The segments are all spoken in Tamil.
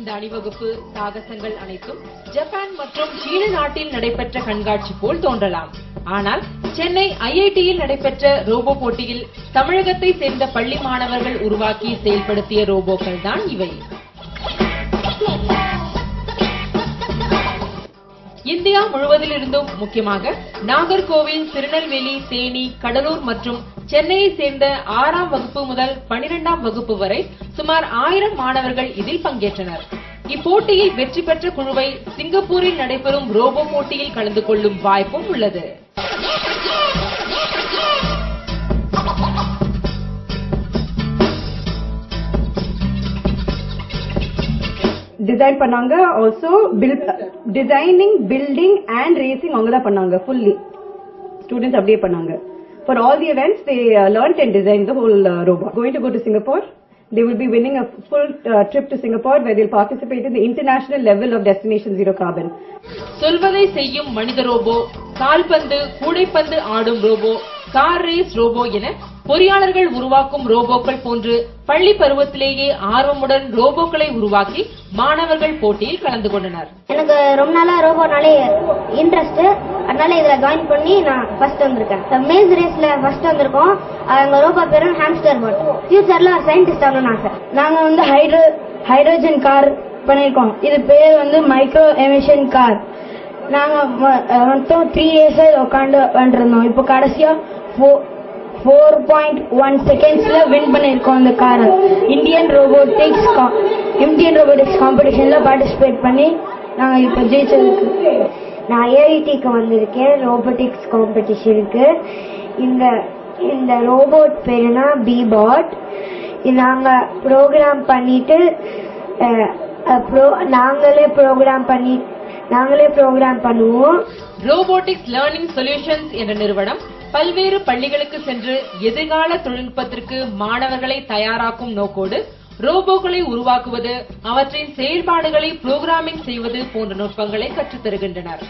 இந்த அணிவகுப்பு சாகசங்கள் அனைத்தும் ஜப்பான் மற்றும் சீன நாட்டில் நடைபெற்ற கண்காட்சி போல் தோன்றலாம். ஆனால் சென்னை IITயில் நடைபெற்ற ரோபோ போட்டியில் தமிழகத்தை சேர்ந்த பள்ளி மாணவர்கள் உருவாக்கி செயல்படுத்திய ரோபோக்கள் தான் இவை. இந்தியா முழுவதிலிருந்தும் முக்கியமாக நாகர்கோவில், திருநெல்வேலி, தேனி, கடலூர் மற்றும் சென்னையை சேர்ந்த 6ஆம் வகுப்பு முதல் 12ஆம் வகுப்பு வரை சுமார் 1000 மாணவர்கள் இதில் பங்கேற்றனர். இப்போட்டியில் வெற்றி பெற்ற குழுவை சிங்கப்பூரில் நடைபெறும் ரோபோ போட்டியில் கலந்து கொள்ளும் வாய்ப்பும் உள்ளது. டிசைன் பண்ணாங்க. Also designing, building and racing அவங்க தான் பண்ணாங்க. ஃபுல்லி ஸ்டூடெண்ட்ஸ் அப்படியே பண்ணாங்க. For all the events they learnt and designed the whole robot. Going to go to Singapore. They will be winning a full trip to Singapore where they'll participate in the international level of Destination Zero Carbon. சொல்வதை செய்யும் மனித ரோபோ, கால்பந்து, கூடைப்பந்து ஆடும் ரோபோ, கார் ரேஸ் ரோபோ என பொறியாளர்கள் உருவாக்கும் ரோபோக்கள் போன்று பள்ளி பருவத்திலேயே ஆர்வமுடன் ரோபோக்களை உருவாக்கி மாணவர்கள் போட்டியில் கலந்து கொண்டனர். எனக்கு ரொம்ப நாளா ரோபோனாலே இன்ட்ரெஸ்ட், அதனால இதுல ஜாயின் பண்ணி நான் ஃபர்ஸ்ட் வந்திருக்கேன். மேஸ் ரேஸ்ல ஃபர்ஸ்ட் வந்திருக்கோம். எங்க ரோபோ பேரு ஹாம்ஸ்டர் பாட். ஃபியூச்சர்ல சயின்டிஸ்ட் ஆகணும்னு ஆசை. நாங்க வந்து ஹைட்ரோஜன் கார் பண்ணிருக்கோம். இது பேர் மைக்ரோ எமிஷன் கார். நாங்க மொத்தம் 3 இயர்ஸ் உட்காந்து வந்துருந்தோம். இப்போ கடைசியா 4.1 செகண்ட்ஸ்ல வின் பண்ணிருக்கோம் இந்த காரை. இந்தியன் ரோபோட்டிக்ஸ் காம்படிஷன்ல பார்ட்டிசிபேட் பண்ணி நாங்க இப்ப ஜெயிச்சிருக்கு. நான் IITக்கு வந்திருக்கேன் ரோபோட்டிக்ஸ் காம்படிஷனுக்கு. இந்த ரோபோட் பேருனா B-Bot. நாங்க ப்ரோக்ராம் பண்ணிட்டு நாங்களே ப்ரோக்ராம் பண்ணுவோம். ரோபோட்டிக்ஸ் லேர்னிங் சொல்யூஷன்ஸ் என்ற நிறுவனம் பல்வேறு பள்ளிகளுக்கு சென்று எதிர்கால தொழில்நுட்பத்திற்கு மாணவர்களை தயாராக்கும் நோக்கோடு ரோபோக்களை உருவாக்குவது, அவற்றின் செயல்பாடுகளை புரோகிராமிங் செய்வது போன்ற நுட்பங்களை கற்றுத் தருகின்றனர்.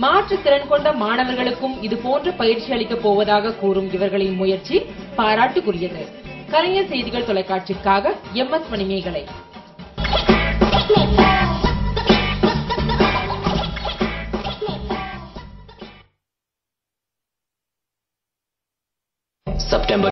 மாற்றுத்திறன் கொண்ட மாணவர்களுக்கும் இதுபோன்ற பயிற்சி அளிக்கப் போவதாக கூறும் இவர்களின் முயற்சி பாராட்டுக்குரியது. கலைஞர் செய்திகள் தொலைக்காட்சிக்காக MS மணிமேகலை. September